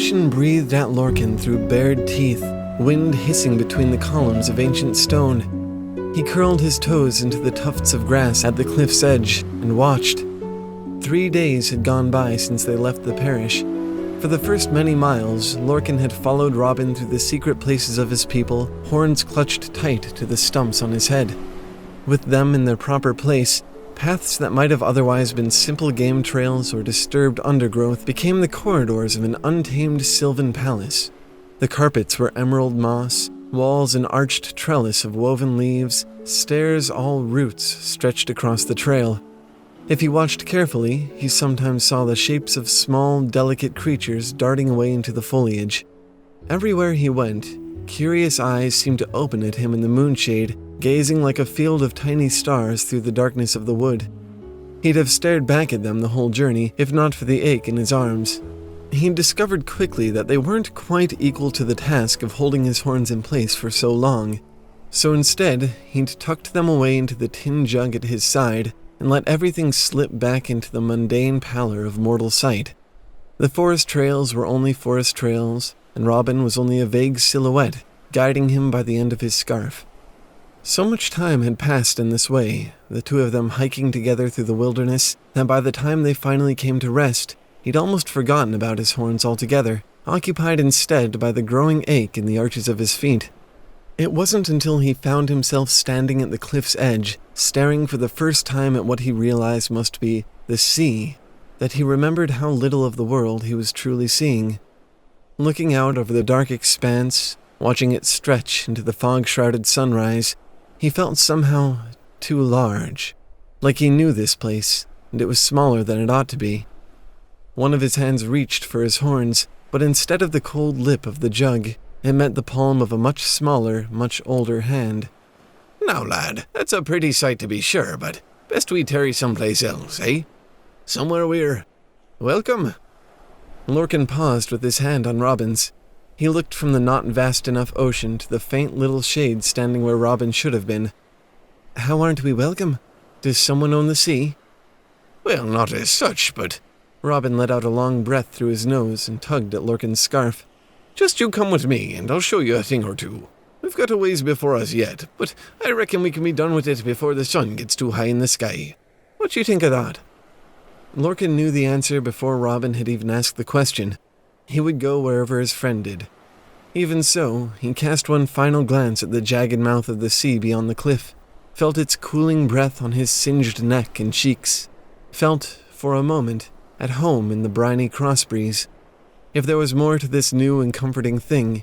ocean breathed at Lorchan through bared teeth, wind hissing between the columns of ancient stone. He curled his toes into the tufts of grass at the cliff's edge and watched. 3 days had gone by since they left the parish. For the first many miles, Lorchan had followed Robin through the secret places of his people, horns clutched tight to the stumps on his head. With them in their proper place, paths that might have otherwise been simple game trails or disturbed undergrowth became the corridors of an untamed sylvan palace. The carpets were emerald moss, walls an arched trellis of woven leaves, stairs all roots stretched across the trail. If he watched carefully, he sometimes saw the shapes of small, delicate creatures darting away into the foliage. Everywhere he went, curious eyes seemed to open at him in the moonshade, gazing like a field of tiny stars through the darkness of the wood. He'd have stared back at them the whole journey, if not for the ache in his arms. He discovered quickly that they weren't quite equal to the task of holding his horns in place for so long. So instead, he'd tucked them away into the tin jug at his side, and let everything slip back into the mundane pallor of mortal sight. The forest trails were only forest trails, and Robin was only a vague silhouette, guiding him by the end of his scarf. So much time had passed in this way, the two of them hiking together through the wilderness, that by the time they finally came to rest, he'd almost forgotten about his horns altogether, occupied instead by the growing ache in the arches of his feet. It wasn't until he found himself standing at the cliff's edge, staring for the first time at what he realized must be the sea, that he remembered how little of the world he was truly seeing. Looking out over the dark expanse, watching it stretch into the fog-shrouded sunrise, he felt somehow too large, like he knew this place, and it was smaller than it ought to be. One of his hands reached for his horns, but instead of the cold lip of the jug, it met the palm of a much smaller, much older hand. "Now, lad, that's a pretty sight to be sure, but best we tarry someplace else, eh? Somewhere we're welcome." Lorchan paused with his hand on Robin's. He looked from the not vast enough ocean to the faint little shade standing where Robin should have been. "How aren't we welcome? Does someone own the sea?" "Well, not as such, but—" Robin let out a long breath through his nose and tugged at Lorcan's scarf. "Just you come with me, and I'll show you a thing or two. We've got a ways before us yet, but I reckon we can be done with it before the sun gets too high in the sky. What you think of that?" Lorchan knew the answer before Robin had even asked the question. He would go wherever his friend did. Even so, he cast one final glance at the jagged mouth of the sea beyond the cliff, felt its cooling breath on his singed neck and cheeks, felt, for a moment, at home in the briny cross breeze. If there was more to this new and comforting thing,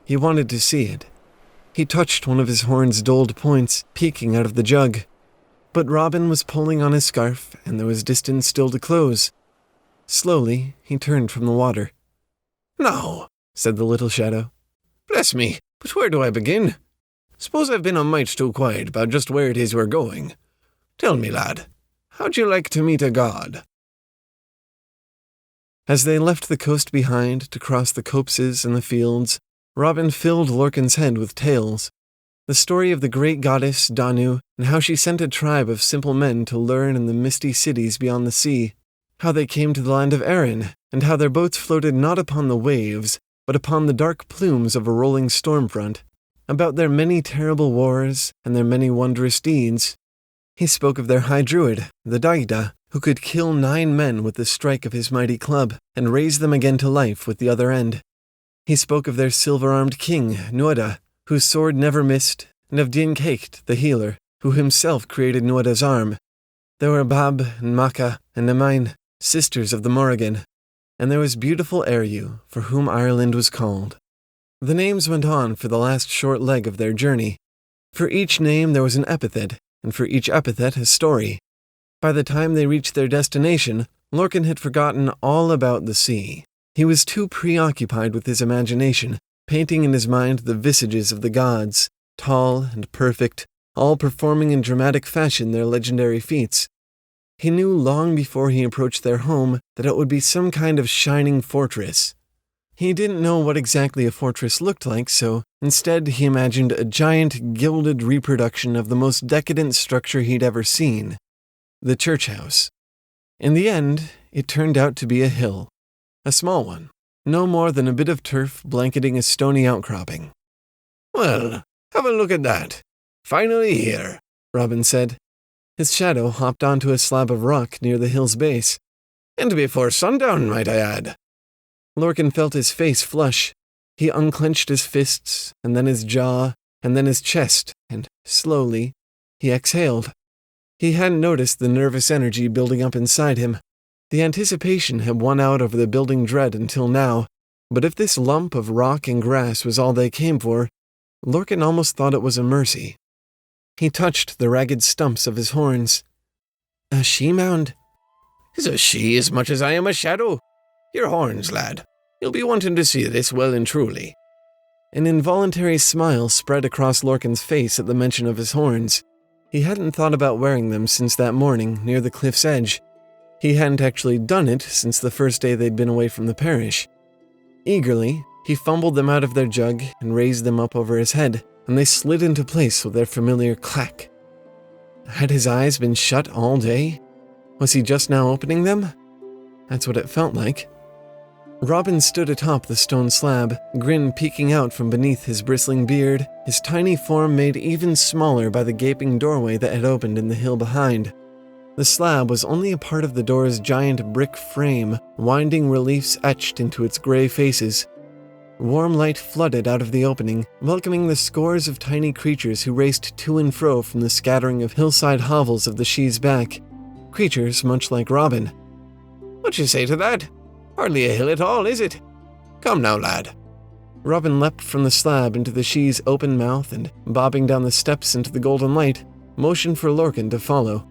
he wanted to see it. He touched one of his horn's dulled points, peeking out of the jug. But Robin was pulling on his scarf, and there was distance still to close. Slowly, he turned from the water. "Now," said the little shadow. "Bless me, but where do I begin? Suppose I've been a mite too quiet about just where it is we're going. Tell me, lad, how'd you like to meet a god?" As they left the coast behind to cross the copses and the fields, Robin filled Lorcan's head with tales. The story of the great goddess Danu, and how she sent a tribe of simple men to learn in the misty cities beyond the sea, how they came to the land of Erin, and how their boats floated not upon the waves, but upon the dark plumes of a rolling storm front, about their many terrible wars and their many wondrous deeds. He spoke of their high druid, the Daida, who could kill 9 men with the strike of his mighty club, and raise them again to life with the other end. He spoke of their silver-armed king, Nuada, whose sword never missed, and of Din Caicht, the healer, who himself created Nuada's arm. There were Bab and Macha and Nemain, sisters of the Morrigan, and there was beautiful Eriu, for whom Ireland was called. The names went on for the last short leg of their journey. For each name there was an epithet, and for each epithet a story. By the time they reached their destination, Lorchan had forgotten all about the sea. He was too preoccupied with his imagination, painting in his mind the visages of the gods, tall and perfect, all performing in dramatic fashion their legendary feats. He knew long before he approached their home that it would be some kind of shining fortress. He didn't know what exactly a fortress looked like, so instead he imagined a giant gilded reproduction of the most decadent structure he'd ever seen, the church house. In the end, it turned out to be a hill, a small one, no more than a bit of turf blanketing a stony outcropping. "Well, have a look at that. Finally here," Robin said. His shadow hopped onto a slab of rock near the hill's base. "And before sundown, might I add." Lorcan felt his face flush. He unclenched his fists, and then his jaw, and then his chest, and, slowly, he exhaled. He hadn't noticed the nervous energy building up inside him. The anticipation had won out over the building dread until now, but if this lump of rock and grass was all they came for, Lorcan almost thought it was a mercy. He touched the ragged stumps of his horns. "A she-mound?" "Is a she as much as I am a shadow? Your horns, lad. You'll be wanting to see this well and truly." An involuntary smile spread across Lorcan's face at the mention of his horns. He hadn't thought about wearing them since that morning near the cliff's edge. He hadn't actually done it since the first day they'd been away from the parish. Eagerly, he fumbled them out of their jug and raised them up over his head, and they slid into place with their familiar clack. Had his eyes been shut all day? Was he just now opening them? That's what it felt like. Robin stood atop the stone slab, grin peeking out from beneath his bristling beard, his tiny form made even smaller by the gaping doorway that had opened in the hill behind. The slab was only a part of the door's giant brick frame, winding reliefs etched into its gray faces. Warm light flooded out of the opening, welcoming the scores of tiny creatures who raced to and fro from the scattering of hillside hovels of the she's back. Creatures much like Robin. "What you say to that? Hardly a hill at all, is it? Come now, lad." Robin leapt from the slab into the she's open mouth and, bobbing down the steps into the golden light, motioned for Lorcan to follow.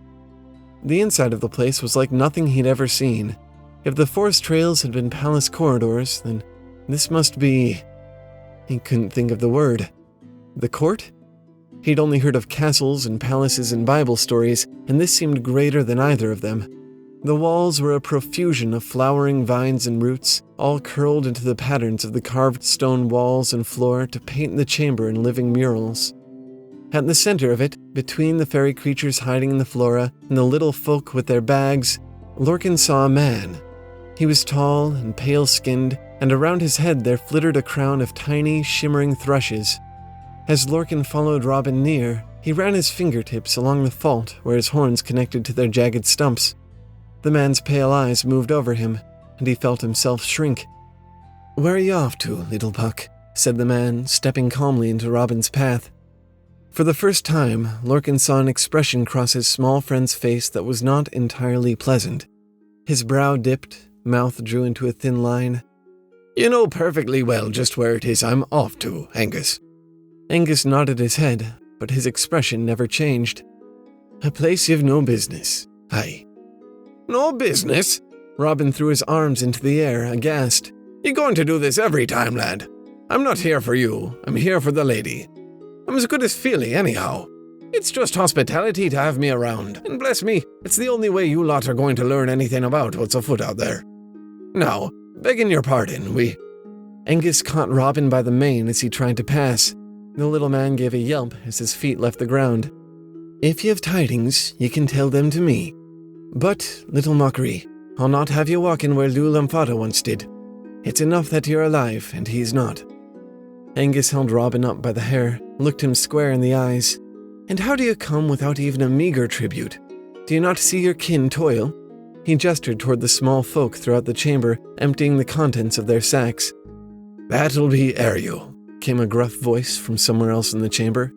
The inside of the place was like nothing he'd ever seen. If the forest trails had been palace corridors, then this must be... He couldn't think of the word. The court? He'd only heard of castles and palaces in Bible stories, and this seemed greater than either of them. The walls were a profusion of flowering vines and roots, all curled into the patterns of the carved stone walls and floor to paint the chamber in living murals. At the center of it, between the fairy creatures hiding in the flora and the little folk with their bags, Lorcan saw a man. He was tall and pale-skinned, and around his head there flittered a crown of tiny, shimmering thrushes. As Lorcan followed Robin near, he ran his fingertips along the fault where his horns connected to their jagged stumps. The man's pale eyes moved over him, and he felt himself shrink. "Where are you off to, little puck?" said the man, stepping calmly into Robin's path. For the first time, Lorcan saw an expression cross his small friend's face that was not entirely pleasant. His brow dipped, mouth drew into a thin line. "You know perfectly well just where it is I'm off to, Angus." Angus nodded his head, but his expression never changed. "A place you've no business, aye." "No business?" Robin threw his arms into the air, aghast. "You going to do this every time, lad? I'm not here for you, I'm here for the lady. I'm as good as feely, anyhow. It's just hospitality to have me around, and bless me, it's the only way you lot are going to learn anything about what's afoot out there. Now, begging your pardon, Angus caught Robin by the mane as he tried to pass. The little man gave a yelp as his feet left the ground. "If you have tidings, you can tell them to me. But, little mockery, I'll not have you walking where Lou Lamfata once did. It's enough that you're alive, and he's not." Angus held Robin up by the hair, looked him square in the eyes. "And how do you come without even a meager tribute? Do you not see your kin toil?" He gestured toward the small folk throughout the chamber, emptying the contents of their sacks. "That'll be Ariel," came a gruff voice from somewhere else in the chamber.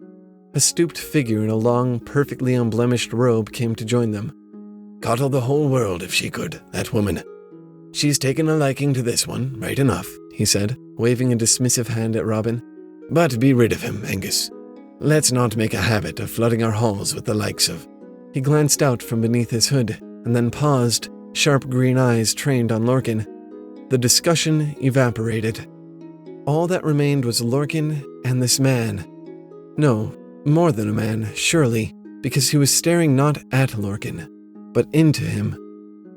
A stooped figure in a long, perfectly unblemished robe came to join them. "Coddle the whole world if she could, that woman. She's taken a liking to this one, right enough," he said, waving a dismissive hand at Robin. "But be rid of him, Angus. Let's not make a habit of flooding our halls with the likes of—" He glanced out from beneath his hood, and then paused, sharp green eyes trained on Lorcan. The discussion evaporated. All that remained was Lorcan and this man. No, more than a man, surely, because he was staring not at Lorcan, but into him.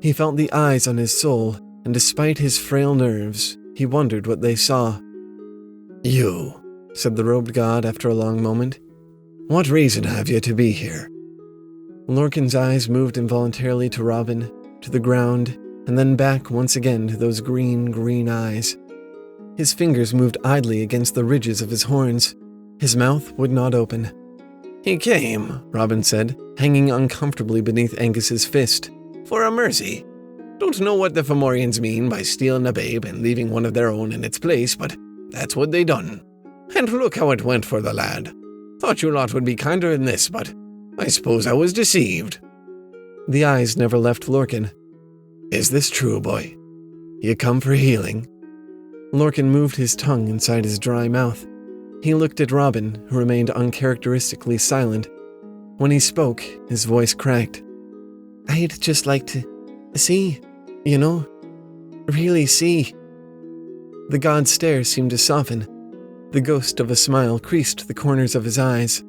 He felt the eyes on his soul, and despite his frail nerves, he wondered what they saw. "You," said the robed god after a long moment. "What reason have you to be here?" Lorcan's eyes moved involuntarily to Robin, to the ground, and then back once again to those green eyes. His fingers moved idly against the ridges of his horns. His mouth would not open. "He came," Robin said, hanging uncomfortably beneath Angus's fist. "for a mercy. Don't know what the Fomorians mean by stealing a babe and leaving one of their own in its place, but that's what they done. And look how it went for the lad. Thought you lot would be kinder than this, but I suppose I was deceived." The eyes never left Lorcan. "Is this true, boy? You come for healing?" Lorcan moved his tongue inside his dry mouth. He looked at Robin, who remained uncharacteristically silent. When he spoke, his voice cracked. "I'd just like to see, really see." The god's stare seemed to soften. The ghost of a smile creased the corners of his eyes.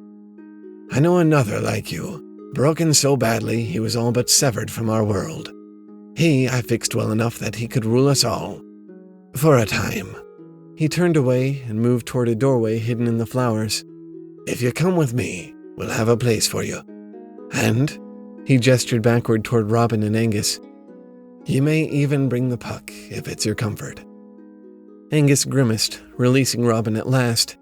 "I know another like you, broken so badly he was all but severed from our world. He I fixed well enough that he could rule us all. For a time." He turned away and moved toward a doorway hidden in the flowers. "If you come with me, we'll have a place for you. And," he gestured backward toward Robin and Angus, "you may even bring the puck if it's your comfort." Angus grimaced, releasing Robin at last.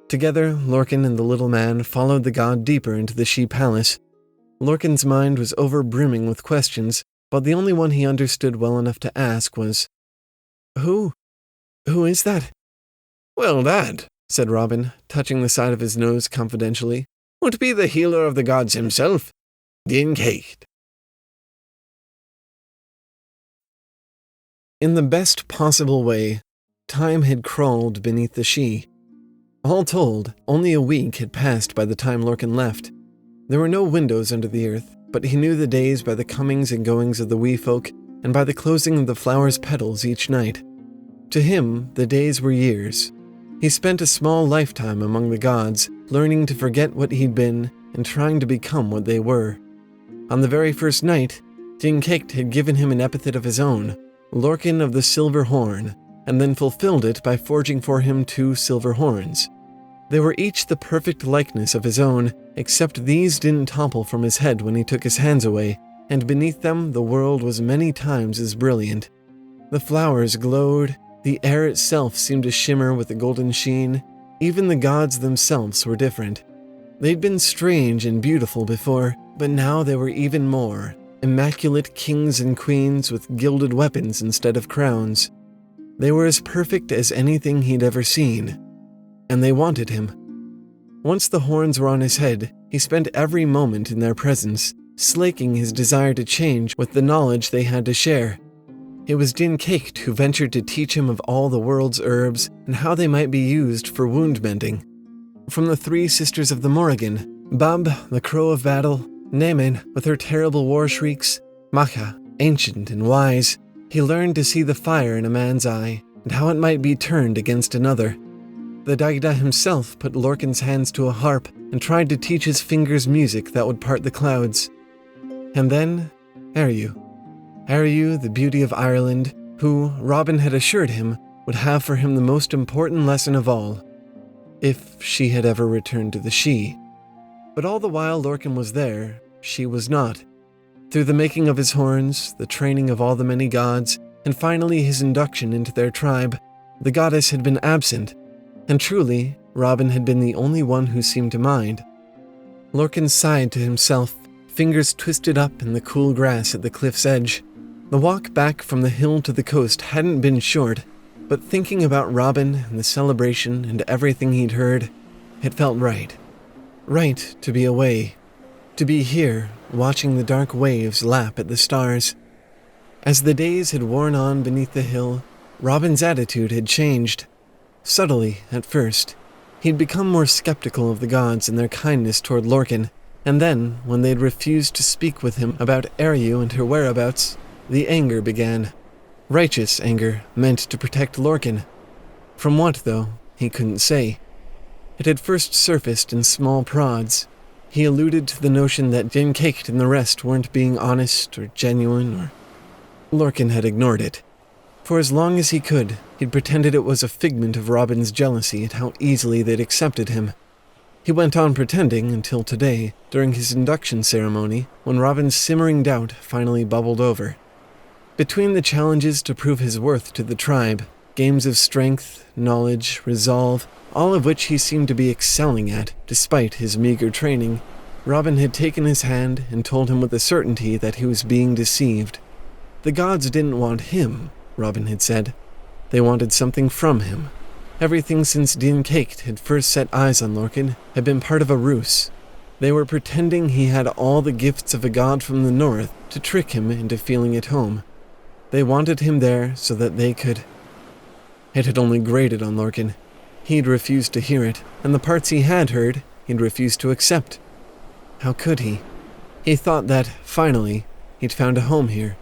Together, Lorcan and the little man followed the god deeper into the She Palace. Lorcan's mind was over-brimming with questions, but the only one he understood well enough to ask was, Who is that?" "Well, that," said Robin, touching the side of his nose confidentially, "would be the healer of the gods himself, Dinkecht." In the best possible way, time had crawled beneath the She. All told, only a week had passed by the time Lorcan left. There were no windows under the earth, but he knew the days by the comings and goings of the wee folk and by the closing of the flower's petals each night. To him, the days were years. He spent a small lifetime among the gods, learning to forget what he'd been and trying to become what they were. On the very first night, Dinkecht had given him an epithet of his own, Lorcan of the Silver Horn, and then fulfilled it by forging for him 2 silver horns. They were each the perfect likeness of his own, except these didn't topple from his head when he took his hands away, and beneath them the world was many times as brilliant. The flowers glowed, the air itself seemed to shimmer with a golden sheen. Even the gods themselves were different. They'd been strange and beautiful before, but now they were even more, immaculate kings and queens with gilded weapons instead of crowns. They were as perfect as anything he'd ever seen. And they wanted him. Once the horns were on his head, he spent every moment in their presence, slaking his desire to change with the knowledge they had to share. It was Dinkecht who ventured to teach him of all the world's herbs and how they might be used for wound mending. From the 3 sisters of the Morrigan, Bab, the crow of battle, Nemen, with her terrible war shrieks, Macha, ancient and wise, he learned to see the fire in a man's eye and how it might be turned against another. The Daida himself put Lorcan's hands to a harp and tried to teach his fingers music that would part the clouds. And then, Ariu, the beauty of Ireland, who, Robin had assured him, would have for him the most important lesson of all, if she had ever returned to the She. But all the while Lorcan was there, she was not. Through the making of his horns, the training of all the many gods, and finally his induction into their tribe, the goddess had been absent, and truly, Robin had been the only one who seemed to mind. Lorcan sighed to himself, fingers twisted up in the cool grass at the cliff's edge. The walk back from the hill to the coast hadn't been short, but thinking about Robin and the celebration and everything he'd heard, it felt right. Right to be away. To be here, watching the dark waves lap at the stars. As the days had worn on beneath the hill, Robin's attitude had changed. Subtly, at first. He'd become more skeptical of the gods and their kindness toward Lorcan, and then, when they'd refused to speak with him about Ariu and her whereabouts, the anger began. Righteous anger, meant to protect Lorcan. From what, though, he couldn't say. It had first surfaced in small prods. He alluded to the notion that Dinkecht and the rest weren't being honest or genuine, or... Lorcan had ignored it. For as long as he could, he'd pretended it was a figment of Robin's jealousy at how easily they'd accepted him. He went on pretending until today, during his induction ceremony, when Robin's simmering doubt finally bubbled over. Between the challenges to prove his worth to the tribe, games of strength, knowledge, resolve, all of which he seemed to be excelling at, despite his meager training. Robin had taken his hand and told him with a certainty that he was being deceived. The gods didn't want him, Robin had said. They wanted something from him. Everything since Din Caked had first set eyes on Lorcan had been part of a ruse. They were pretending he had all the gifts of a god from the north to trick him into feeling at home. They wanted him there so that they could... It had only grated on Lorcan. He'd refused to hear it, and the parts he had heard, he'd refused to accept. How could he? He thought that, finally, he'd found a home here.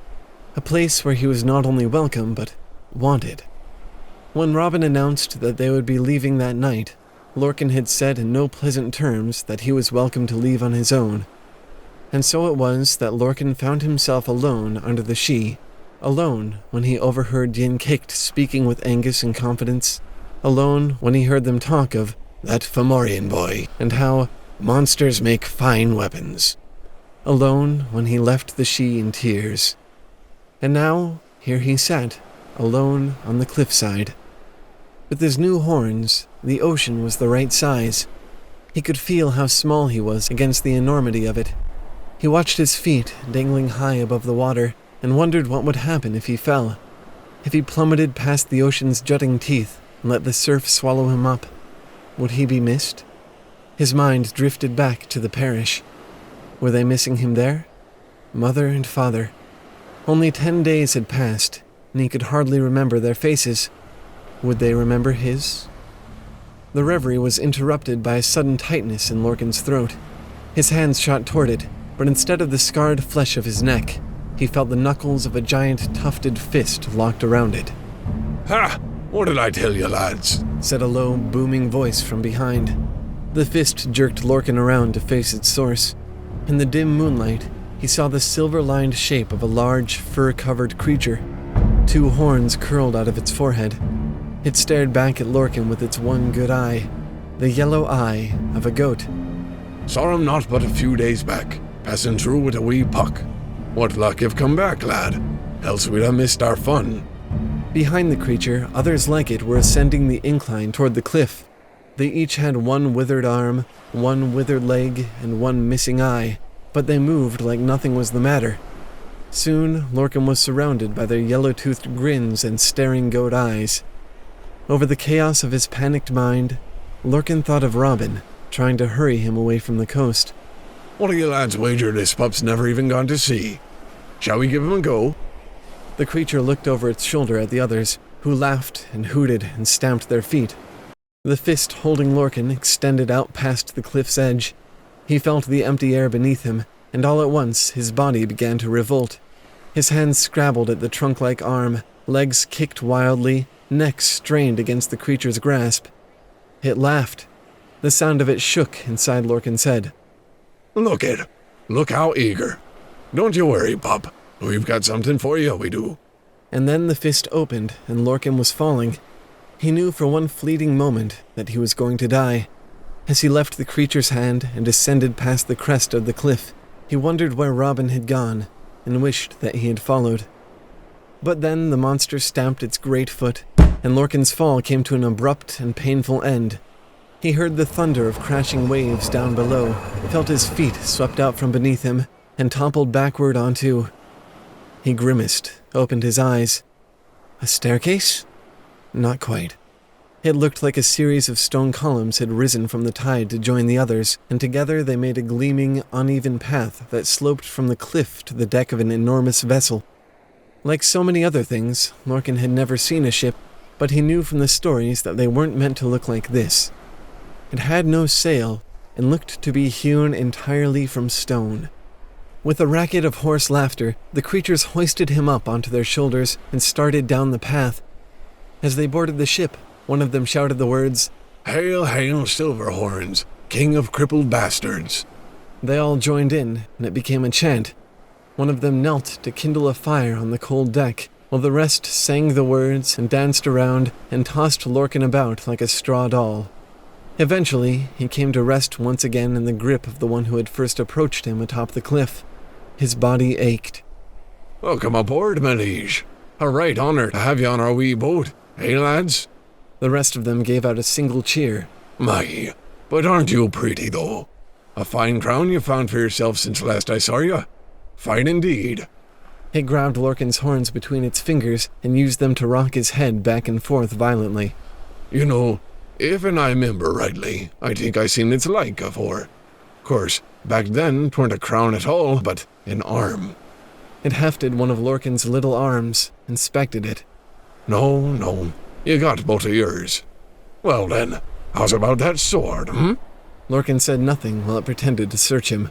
A place where he was not only welcome, but wanted. When Robin announced that they would be leaving that night, Lorcan had said in no pleasant terms that he was welcome to leave on his own. And so it was that Lorcan found himself alone under the Sidhe, alone when he overheard Din Caked speaking with Angus in confidence, alone when he heard them talk of that Fomorian boy and how monsters make fine weapons, alone when he left the Sidhe in tears. And now, here he sat, alone on the cliffside. With his new horns, the ocean was the right size. He could feel how small he was against the enormity of it. He watched his feet dangling high above the water and wondered what would happen if he fell. If he plummeted past the ocean's jutting teeth and let the surf swallow him up, would he be missed? His mind drifted back to the parish. Were they missing him there? Mother and father. Only 10 days had passed, and he could hardly remember their faces. Would they remember his? The reverie was interrupted by a sudden tightness in Lorcan's throat. His hands shot toward it, but instead of the scarred flesh of his neck, he felt the knuckles of a giant tufted fist locked around it. Ha! What did I tell you, lads? Said a low, booming voice from behind. The fist jerked Lorcan around to face its source. In the dim moonlight, he saw the silver-lined shape of a large, fur-covered creature. 2 horns curled out of its forehead. It stared back at Lorcan with its one good eye, the yellow eye of a goat. Saw him not but a few days back, passing through with a wee puck. What luck you've come back, lad, else we'd have missed our fun. Behind the creature, others like it were ascending the incline toward the cliff. They each had 1 withered arm, 1 withered leg, and 1 missing eye, but they moved like nothing was the matter. Soon, Lorcan was surrounded by their yellow-toothed grins and staring goat eyes. Over the chaos of his panicked mind, Lorcan thought of Robin, trying to hurry him away from the coast. What do you lads wager this pup's never even gone to sea? Shall we give him a go? The creature looked over its shoulder at the others, who laughed and hooted and stamped their feet. The fist holding Lorcan extended out past the cliff's edge. He felt the empty air beneath him, and all at once his body began to revolt. His hands scrabbled at the trunk-like arm, legs kicked wildly, neck strained against the creature's grasp. It laughed. The sound of it shook inside Lorcan's head. Look it. Look how eager. Don't you worry, pup. We've got something for you, we do. And then the fist opened, and Lorcan was falling. He knew for one fleeting moment that he was going to die. As he left the creature's hand and descended past the crest of the cliff, he wondered where Robin had gone, and wished that he had followed. But then the monster stamped its great foot, and Lorcan's fall came to an abrupt and painful end. He heard the thunder of crashing waves down below, felt his feet swept out from beneath him, and toppled backward onto... He grimaced, opened his eyes. A staircase? Not quite. It looked like a series of stone columns had risen from the tide to join the others, and together they made a gleaming, uneven path that sloped from the cliff to the deck of an enormous vessel. Like so many other things, Lorcan had never seen a ship, but he knew from the stories that they weren't meant to look like this. It had no sail, and looked to be hewn entirely from stone. With a racket of hoarse laughter, the creatures hoisted him up onto their shoulders and started down the path. As they boarded the ship, one of them shouted the words, "Hail, hail, Silverhorns, king of crippled bastards." They all joined in, and it became a chant. One of them knelt to kindle a fire on the cold deck, while the rest sang the words and danced around and tossed Lorcan about like a straw doll. Eventually, he came to rest once again in the grip of the one who had first approached him atop the cliff. His body ached. Welcome aboard, my liege. A right honour to have you on our wee boat, eh, lads? The rest of them gave out a single cheer. My, but aren't you pretty, though? A fine crown you found for yourself since last I saw you. Fine indeed. It grabbed Lorcan's horns between its fingers and used them to rock his head back and forth violently. You know, if I remember rightly, I think I seen its like afore. Course, back then 'tweren't a crown at all, but an arm. It hefted one of Lorcan's little arms, inspected it. No, you got both of yours. Well then, how's about that sword, Lorcan said nothing while it pretended to search him.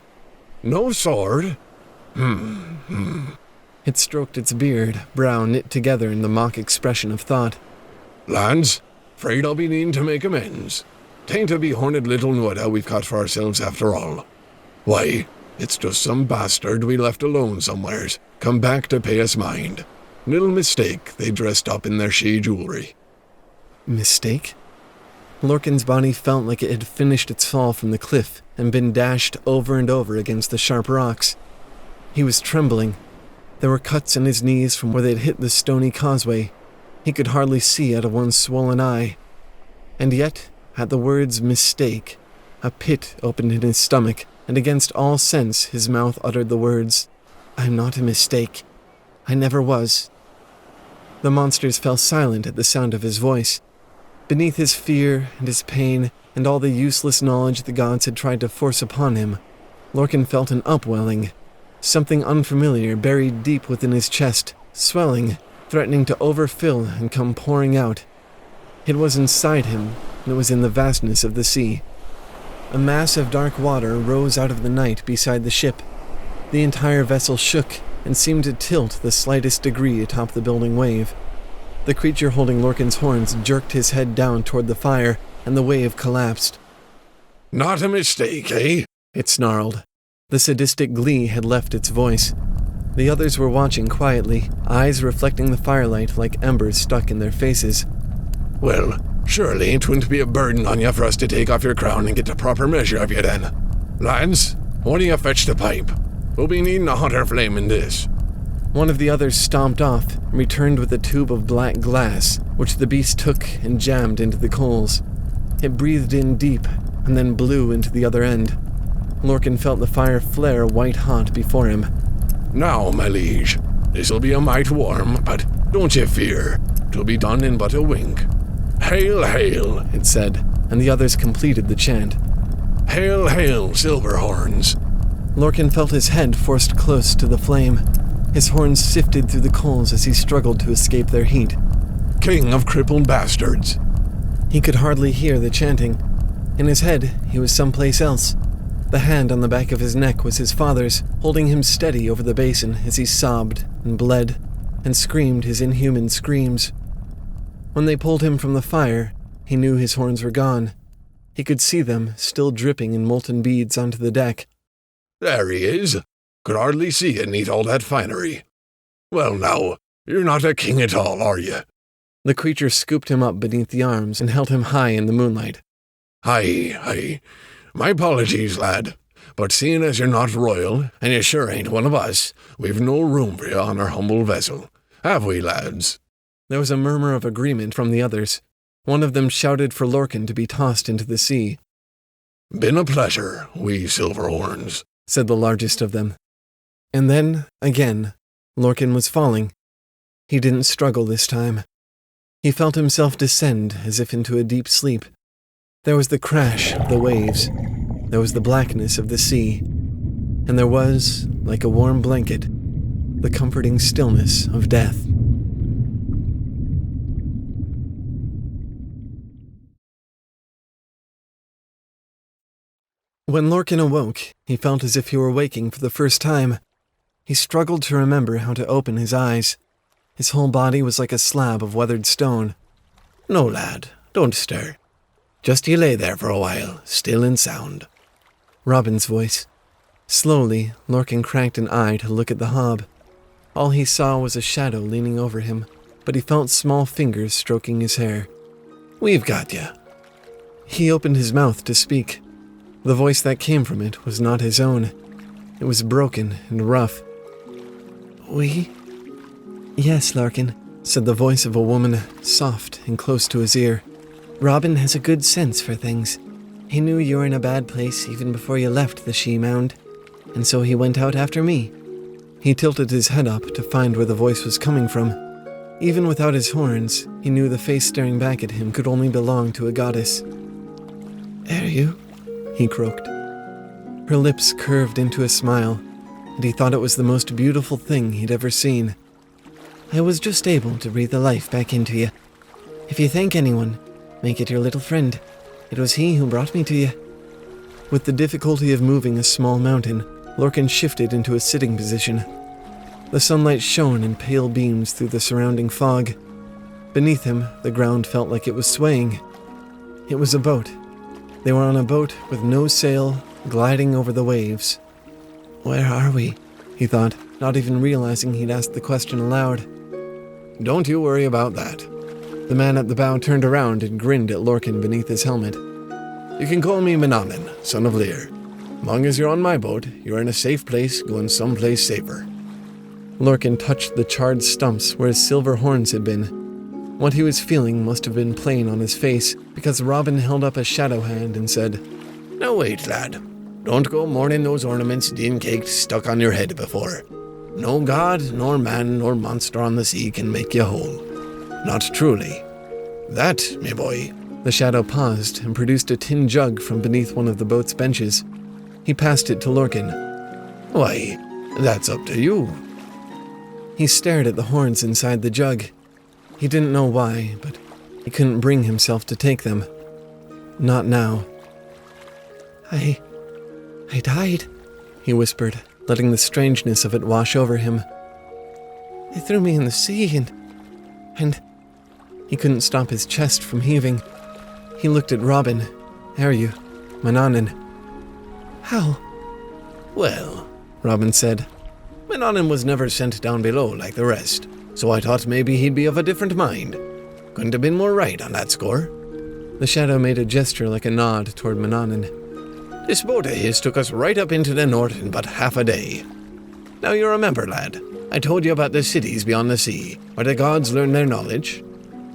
No sword? It stroked its beard, brow knit together in the mock expression of thought. Lads, 'fraid I'll be needing to make amends. 'Tain't a be-horned little nudda we've caught for ourselves after all. Why, it's just some bastard we left alone somewheres, come back to pay us mind. Little mistake they dressed up in their she jewelry. Mistake? Lorcan's body felt like it had finished its fall from the cliff and been dashed over and over against the sharp rocks. He was trembling. There were cuts in his knees from where they'd hit the stony causeway. He could hardly see out of one swollen eye. And yet, at the words mistake, a pit opened in his stomach, and against all sense his mouth uttered the words, "I'm not a mistake. I never was." The monsters fell silent at the sound of his voice. Beneath his fear and his pain and all the useless knowledge the gods had tried to force upon him, Lorcan felt an upwelling, something unfamiliar buried deep within his chest, swelling, threatening to overfill and come pouring out. It was inside him, and it was in the vastness of the sea. A mass of dark water rose out of the night beside the ship. The entire vessel shook and seemed to tilt the slightest degree atop the building wave. The creature holding Lorcan's horns jerked his head down toward the fire, and the wave collapsed. Not a mistake, eh? It snarled. The sadistic glee had left its voice. The others were watching quietly, eyes reflecting the firelight like embers stuck in their faces. Well, surely 'twouldn't be a burden on you for us to take off your crown and get a proper measure of you then. Lads, why don't you fetch the pipe? We'll be needing a hotter flame in this. One of the others stomped off and returned with a tube of black glass, which the beast took and jammed into the coals. It breathed in deep and then blew into the other end. Lorcan felt the fire flare white-hot before him. Now, my liege, this'll be a mite warm, but don't you fear. 'Twill be done in but a wink. Hail, hail, it said, and the others completed the chant. Hail, hail, silver horns. Lorcan felt his head forced close to the flame. His horns sifted through the coals as he struggled to escape their heat. King of crippled bastards. He could hardly hear the chanting. In his head, he was someplace else. The hand on the back of his neck was his father's, holding him steady over the basin as he sobbed and bled and screamed his inhuman screams. When they pulled him from the fire, he knew his horns were gone. He could see them, still dripping in molten beads onto the deck. There he is. Could hardly see you neath all that finery. Well now, you're not a king at all, are you? The creature scooped him up beneath the arms and held him high in the moonlight. Aye. My apologies, lad. But seeing as you're not royal, and you sure ain't one of us, we've no room for you on our humble vessel. Have we, lads? There was a murmur of agreement from the others. One of them shouted for Lorcan to be tossed into the sea. Been a pleasure, we Silverhorns, said the largest of them. And then, again, Lorcan was falling. He didn't struggle this time. He felt himself descend as if into a deep sleep. There was the crash of the waves. There was the blackness of the sea. And there was, like a warm blanket, the comforting stillness of death. When Lorcan awoke, he felt as if he were waking for the first time. He struggled to remember how to open his eyes. His whole body was like a slab of weathered stone. No, lad, don't stir. Just you lay there for a while, still and sound. Robin's voice. Slowly, Lorcan cracked an eye to look at the hob. All he saw was a shadow leaning over him, but he felt small fingers stroking his hair. We've got you. He opened his mouth to speak. The voice that came from it was not his own. It was broken and rough. We? Yes, Lorcan. said the voice of a woman, soft and close to his ear. "Robin has a good sense for things. He knew you were in a bad place even before you left the she-mound, and so he went out after me." He tilted his head up to find where the voice was coming from. Even without his horns, he knew the face staring back at him could only belong to a goddess. "Are you?" he croaked. Her lips curved into a smile, and he thought it was the most beautiful thing he'd ever seen. "I was just able to breathe the life back into you. If you thank anyone, make it your little friend. It was he who brought me to you." With the difficulty of moving a small mountain, Lorchan shifted into a sitting position. The sunlight shone in pale beams through the surrounding fog. Beneath him, the ground felt like it was swaying. It was a boat. They were on a boat with no sail, gliding over the waves. "Where are we?" he thought, not even realizing he'd asked the question aloud. "Don't you worry about that." The man at the bow turned around and grinned at Lorchan beneath his helmet. "You can call me Mananen, son of Lear. Long as you're on my boat, you're in a safe place, going someplace safer." Lorchan touched the charred stumps where his silver horns had been. What he was feeling must have been plain on his face, because Robin held up a shadow hand and said, "Now wait, lad. Don't go mourning those ornaments din-caked stuck on your head before. No god, nor man, nor monster on the sea can make you whole. Not truly. That, me boy." The shadow paused and produced a tin jug from beneath one of the boat's benches. He passed it to Lorchan. "Why, that's up to you." He stared at the horns inside the jug. He didn't know why, but he couldn't bring himself to take them. Not now. I died," he whispered, letting the strangeness of it wash over him. "They threw me in the sea and He couldn't stop his chest from heaving. He looked at Robin, Eryu, Mananen. "How?" "Well," Robin said, "Mananen was never sent down below like the rest, so I thought maybe he'd be of a different mind. Couldn't have been more right on that score." The shadow made a gesture like a nod toward Mananen. "This boat of his took us right up into the north in but half a day. Now you remember, lad, I told you about the cities beyond the sea, where the gods learn their knowledge?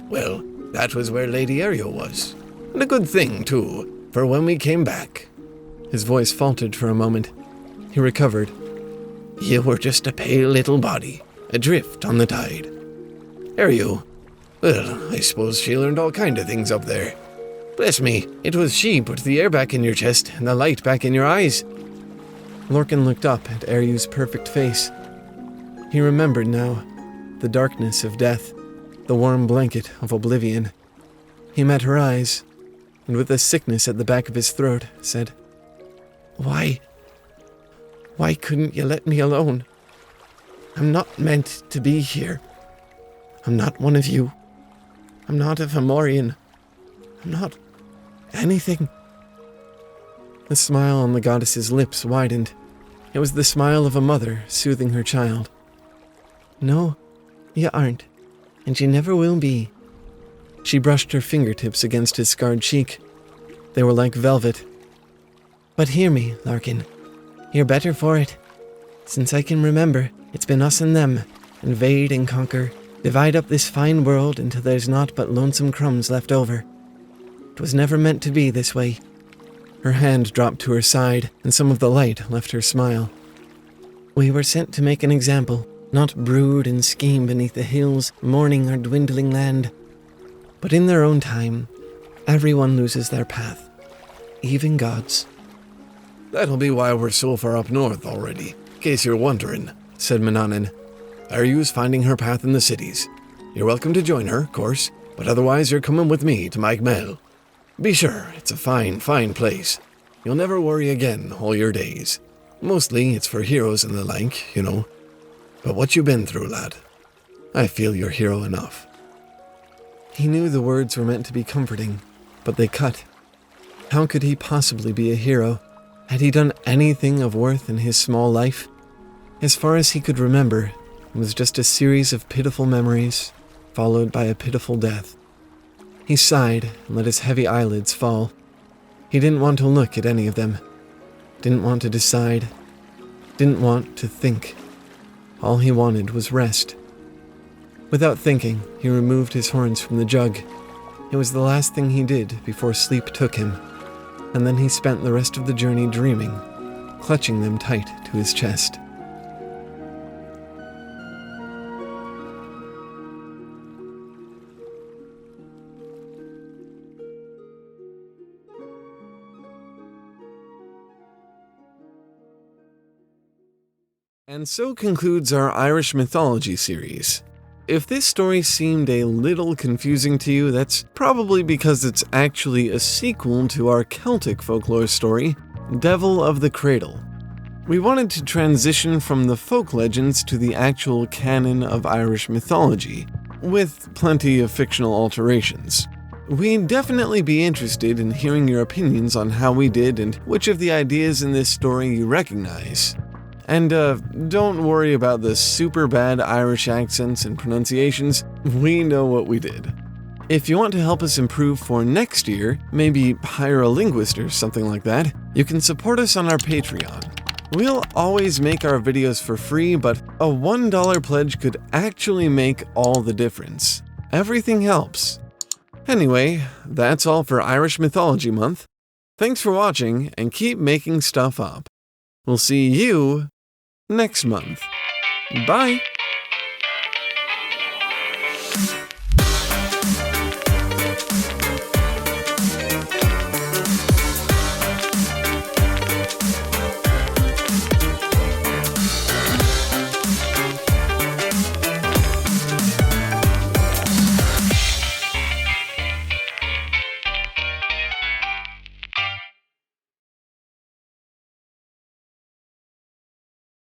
Well, that was where Lady Eryu was. And a good thing, too, for when we came back." His voice faltered for a moment. He recovered. "You were just a pale little body, adrift on the tide. Eryu, well, I suppose she learned all kind of things up there. Bless me, it was she put the air back in your chest and the light back in your eyes." Lorchan looked up at Eryu's perfect face. He remembered now, the darkness of death, the warm blanket of oblivion. He met her eyes, and with a sickness at the back of his throat, said, Why couldn't you let me alone? I'm not meant to be here. I'm not one of you. I'm not a Fomorian. I'm not anything." The smile on the goddess's lips widened. It was the smile of a mother soothing her child. "No, you aren't, and you never will be." She brushed her fingertips against his scarred cheek. They were like velvet. "But hear me, Lorchan. You're better for it. Since I can remember, it's been us and them, invade and conquer, divide up this fine world until there's naught but lonesome crumbs left over. It was never meant to be this way." Her hand dropped to her side, and some of the light left her smile. "We were sent to make an example, not brood and scheme beneath the hills, mourning our dwindling land. But in their own time, everyone loses their path, even gods." "That'll be why we're so far up north already, in case you're wondering," said Mananen. "Eryu's finding her path in the cities. You're welcome to join her, of course, but otherwise you're coming with me to Magmel. Be sure, it's a fine, fine place. You'll never worry again all your days. Mostly it's for heroes and the like, you know. But what you been through, lad, I feel you're hero enough." He knew the words were meant to be comforting, but they cut. How could he possibly be a hero? Had he done anything of worth in his small life? As far as he could remember, it was just a series of pitiful memories, followed by a pitiful death. He sighed and let his heavy eyelids fall. He didn't want to look at any of them. Didn't want to decide. Didn't want to think. All he wanted was rest. Without thinking, he removed his horns from the jug. It was the last thing he did before sleep took him, and then he spent the rest of the journey dreaming, clutching them tight to his chest. And so concludes our Irish mythology series. If this story seemed a little confusing to you, that's probably because it's actually a sequel to our Celtic folklore story, Devil of the Cradle. We wanted to transition from the folk legends to the actual canon of Irish mythology, with plenty of fictional alterations. We'd definitely be interested in hearing your opinions on how we did and which of the ideas in this story you recognize. And don't worry about the super bad Irish accents and pronunciations, we know what we did. If you want to help us improve for next year, maybe hire a linguist or something like that, you can support us on our Patreon. We'll always make our videos for free, but a $1 pledge could actually make all the difference. Everything helps. Anyway, that's all for Irish Mythology Month. Thanks for watching, and keep making stuff up. We'll see you next month. Bye!